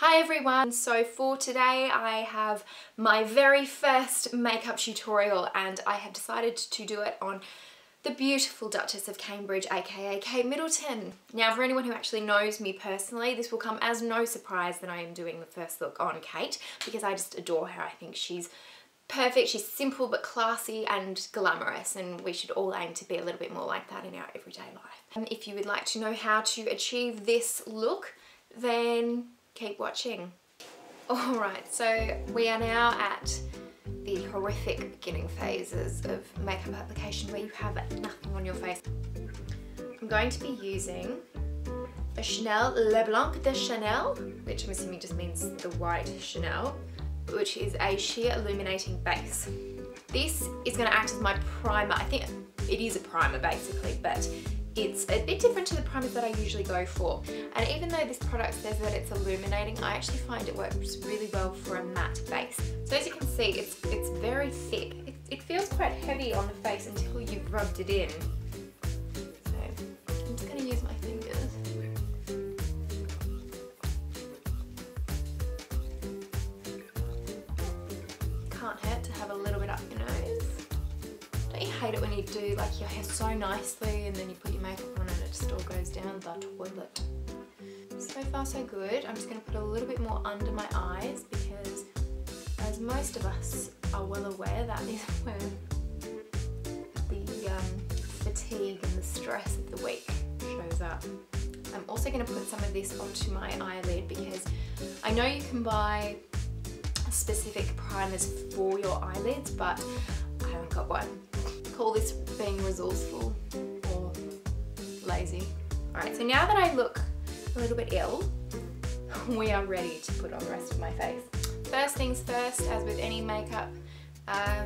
Hi everyone! So for today I have my very first makeup tutorial and I have decided to do it on the beautiful Duchess of Cambridge, aka Kate Middleton. Now for anyone who actually knows me personally, this will come as no surprise that I am doing the first look on Kate because I just adore her. I think she's perfect, she's simple but classy and glamorous, and we should all aim to be a little bit more like that in our everyday life. And if you would like to know how to achieve this look, then keep watching. Alright, so we are now at the horrific beginning phases of makeup application where you have nothing on your face. I'm going to be using a Chanel Le Blanc de Chanel, which I'm assuming just means the white Chanel, which is a sheer illuminating base. This is going to act as my primer. I think it is a primer basically, but it's a bit different to the primers that I usually go for. And even though this product says that it's illuminating, I actually find it works really well for a matte base. So as you can see, it's very thick. It feels quite heavy on the face until you've rubbed it in. So I'm just going to use my fingers. Can't hurt to have a little bit up your nose. Don't you hate it when you do like your hair so nicely and then you put your makeup on and it just all goes down the toilet? So far so good. I'm just going to put a little bit more under my eyes because, as most of us are well aware, that is where the fatigue and the stress of the week shows up. I'm also going to put some of this onto my eyelid because I know you can buy specific primers for your eyelids, but I haven't got one. Call this being resourceful or lazy. Alright, so now that I look a little bit ill, we are ready to put on the rest of my face. First things first, as with any makeup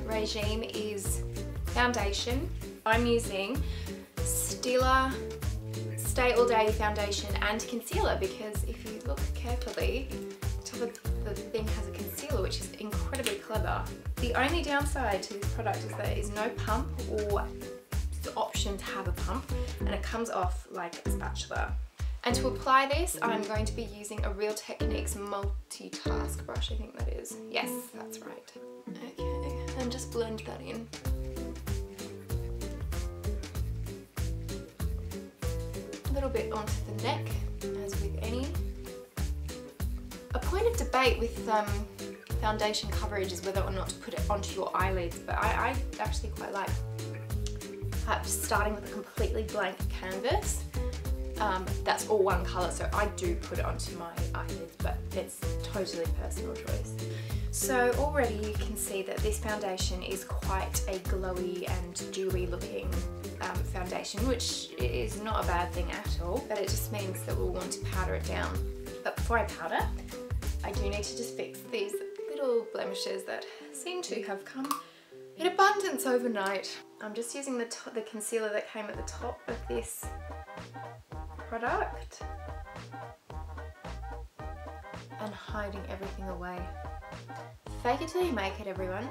regime, is foundation. I'm using Stila Stay All Day Foundation and Concealer because if you look carefully, the top of the thing has a concealer, which is incredibly clever. The only downside to this product is that there is no pump or the option to have a pump, and it comes off like a spatula. And to apply this, I'm going to be using a Real Techniques multitask brush, I think that is. Yes, that's right. Okay, and just blend that in. A little bit onto the neck, as with any. A point of debate with foundation coverage is whether or not to put it onto your eyelids, but I actually quite like perhaps starting with a completely blank canvas. That's all one colour, so I do put it onto my eyelids, but it's totally personal choice. So already you can see that this foundation is quite a glowy and dewy looking foundation, which is not a bad thing at all, but it just means that we'll want to powder it down. But before I powder, I do need to just fix these little blemishes that seem to have come in abundance overnight. I'm just using the concealer that came at the top of this product and hiding everything away. Fake it till you make it, everyone.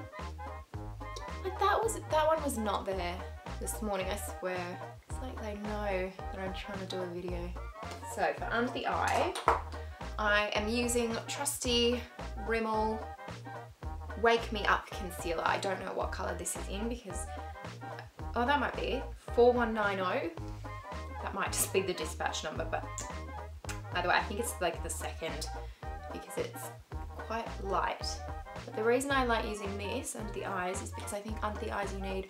Like that one was not there this morning, I swear. It's like they know that I'm trying to do a video. So for under the eye, I am using trusty Rimmel Wake Me Up Concealer. I don't know what colour this is in because, oh, that might be 4190. That might just be the dispatch number, but by the way, I think it's like the second because it's quite light. But the reason I like using this under the eyes is because I think under the eyes you need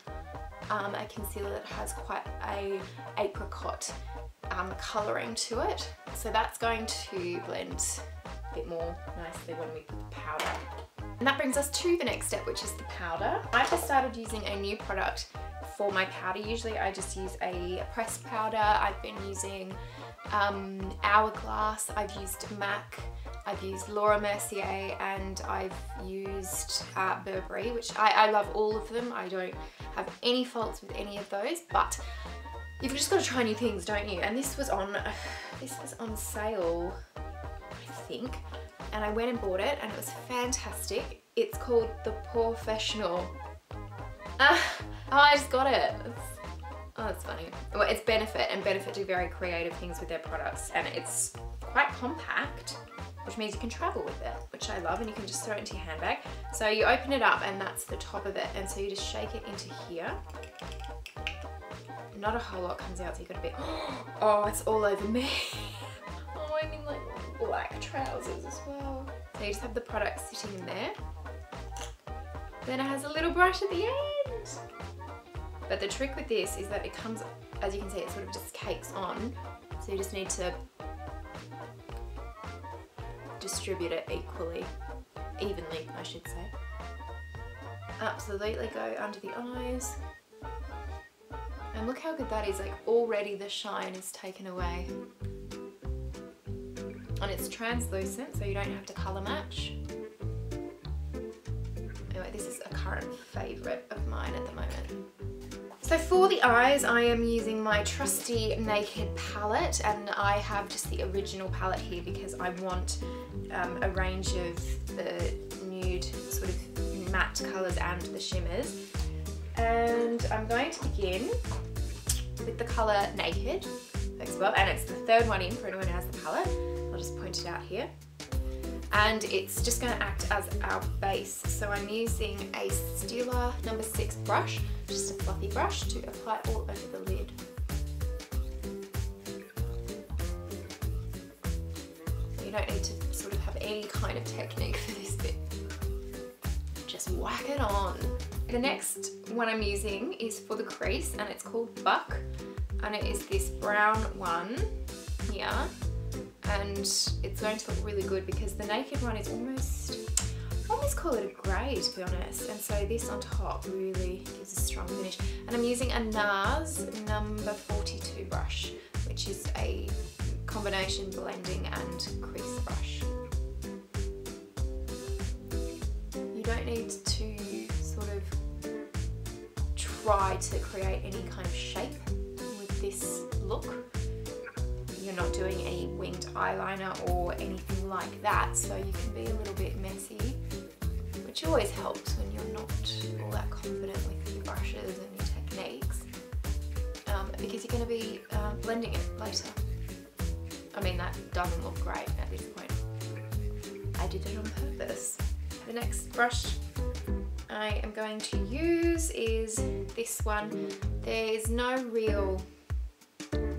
a concealer that has quite a apricot colouring to it. So that's going to blend a bit more nicely when we put the powder. And that brings us to the next step, which is the powder. I've just started using a new product for my powder. Usually I just use a pressed powder. I've been using Hourglass, I've used MAC, I've used Laura Mercier, and I've used Burberry, which I love all of them. I don't have any faults with any of those, but you've just got to try new things, don't you? And this was on sale, I think, and I went and bought it and it was fantastic. It's called the POREfessional. Oh, I just got it. Oh, that's funny. Well, it's Benefit, and Benefit do very creative things with their products, and it's quite compact. which means you can travel with it, which I love, and you can just throw it into your handbag. So you open it up and that's the top of it, and so you just shake it into here. Not a whole lot comes out, so you got a bit, oh, it's all over me. Oh, I'm in like black trousers as well. So you just have the product sitting in there. Then it has a little brush at the end. But the trick with this is that it comes, as you can see, it sort of just cakes on. So you just need to distribute it evenly, I should say. Absolutely go under the eyes. And look how good that is, like already the shine is taken away. And it's translucent, so you don't have to colour match. Anyway, this is a current favourite of mine at the moment. So for the eyes, I am using my trusty Naked palette, and I have just the original palette here because I want a range of the nude sort of matte colours and the shimmers. And I'm going to begin with the colour Naked, and it's the third one in for anyone who has the palette. I'll just point it out here. And it's just going to act as our base. So I'm using a Stila No. 6 brush, just a fluffy brush, to apply all over the lid. You don't need to sort of have any kind of technique for this bit. Just whack it on. The next one I'm using is for the crease, and it's called Buck, and it is this brown one here. And it's going to look really good because the Naked one is I almost call it a grey, to be honest, and so this on top really gives a strong finish. And I'm using a Nars No. 42 brush, which is a combination blending and crease brush. You don't need to sort of try to create any kind of shape with this look. You're not doing any winged eyeliner or anything like that, so you can be a little bit messy, which always helps when you're not all that confident with your brushes and your techniques, because you're going to be blending it later. I mean, that doesn't look great at this point. I did it on purpose. The next brush I am going to use is this one. There's no real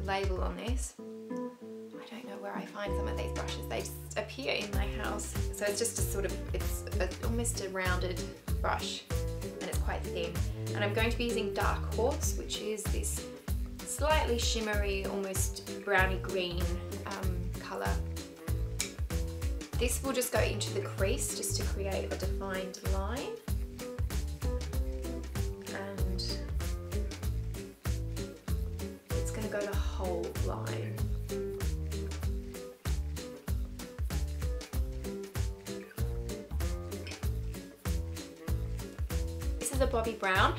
label on this. I don't know where I find some of these brushes. They just appear in my house. So it's just a sort of, it's almost a rounded brush, and it's quite thin. And I'm going to be using Darkhorse, which is this slightly shimmery, almost browny green colour. This will just go into the crease just to create a defined line. And it's going to go the whole line. This is a Bobby Brown,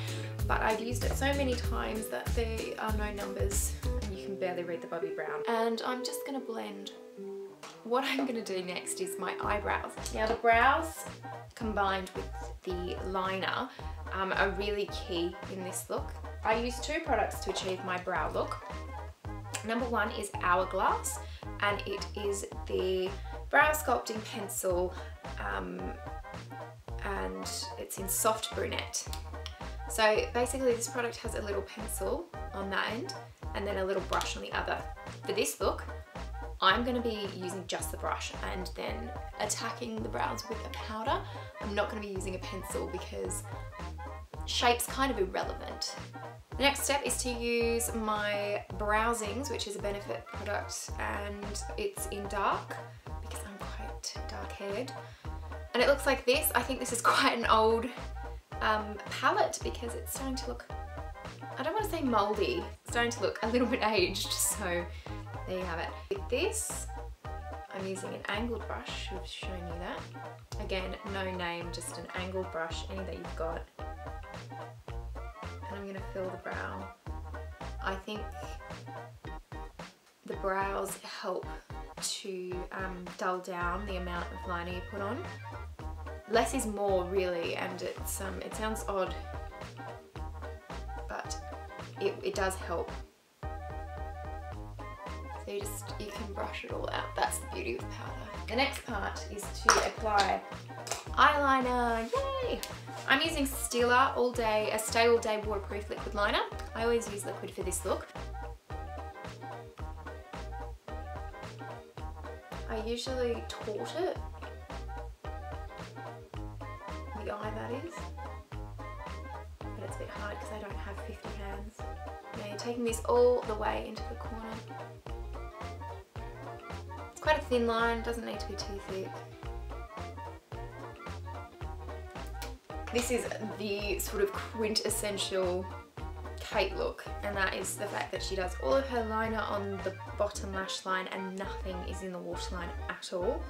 but I've used it so many times that there are no numbers and you can barely read the Bobby Brown. And I'm just going to blend. What I'm going to do next is my eyebrows. Now the brows combined with the liner are really key in this look. I use two products to achieve my brow look. Number one is Hourglass, and it is the brow sculpting pencil, and it's in soft brunette. So basically this product has a little pencil on that end and then a little brush on the other. For this look, I'm going to be using just the brush and then attacking the brows with a powder. I'm not going to be using a pencil because shape's kind of irrelevant. The next step is to use my Browzings, which is a Benefit product, and it's in dark because I'm quite dark-haired. And it looks like this. I think this is quite an old palette because it's starting to look, I don't want to say mouldy, it's starting to look a little bit aged, so there you have it. With this, I'm using an angled brush, I've shown you that. Again, no name, just an angled brush, any that you've got. And I'm going to fill the brow. I think the brows help to dull down the amount of liner you put on. Less is more, really, and it's it sounds odd, but it does help. So you can brush it all out. That's the beauty of powder. The next part is to apply eyeliner. Yay! I'm using Stila All Day, a Stay All Day waterproof liquid liner. I always use liquid for this look. I usually taut it. The eye, that is. But it's a bit hard because I don't have 50 hands. Now you're taking this all the way into the corner. It's quite a thin line, doesn't need to be too thick. This is the sort of quintessential Kate look, and that is the fact that she does all of her liner on the bottom lash line and nothing is in the waterline at all.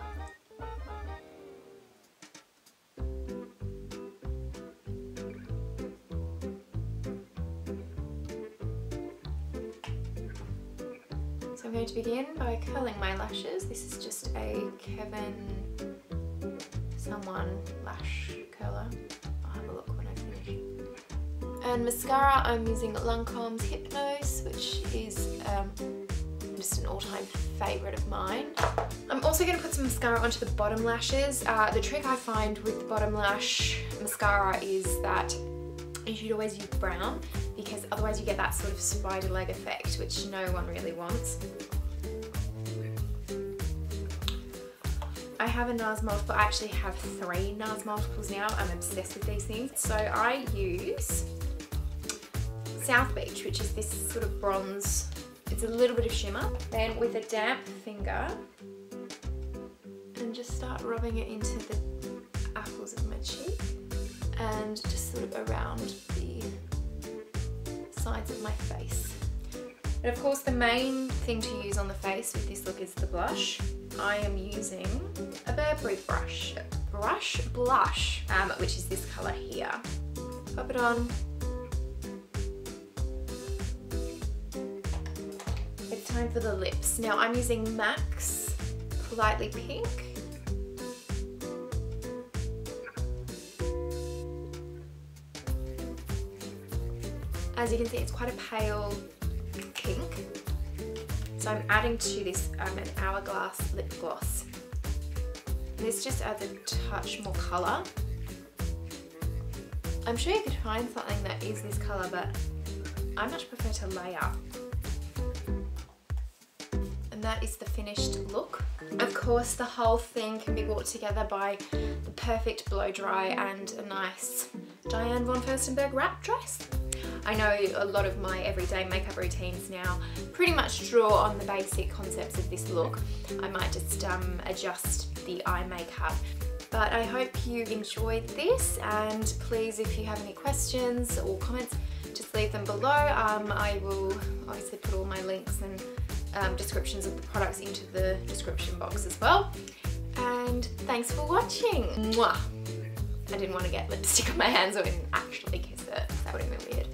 So I'm going to begin by curling my lashes. This is just a Kevyn someone lash curler. I'll have a look when I finish. And mascara, I'm using Lancome's Hypnose, which is just an all-time favourite of mine. I'm also going to put some mascara onto the bottom lashes. The trick I find with the bottom lash mascara is that you should always use brown, because otherwise you get that sort of spider leg effect, which no one really wants. I have a Nars multiple. I actually have 3 Nars multiples now. I'm obsessed with these things. So I use South Beach, which is this sort of bronze. It's a little bit of shimmer. Then with a damp finger, and just start rubbing it into the apples of my cheek and just sort of around the sides of my face. And of course the main thing to use on the face with this look is the blush. I am using a Burberry blush, which is this colour here. Pop it on. It's time for the lips. Now I'm using MAC's Politely Pink. As you can see, it's quite a pale pink. So I'm adding to this an Hourglass lip gloss. This just adds a touch more colour. I'm sure you could find something that is this colour, but I much prefer to layer. And that is the finished look. Of course, the whole thing can be brought together by the perfect blow dry and a nice Diane von Furstenberg wrap dress. I know a lot of my everyday makeup routines now pretty much draw on the basic concepts of this look. I might just adjust the eye makeup. But I hope you enjoyed this, and please, if you have any questions or comments, just leave them below. I will obviously put all my links and descriptions of the products into the description box as well. And thanks for watching. Mwah! I didn't want to get lipstick on my hands or actually kiss it. That would have been weird.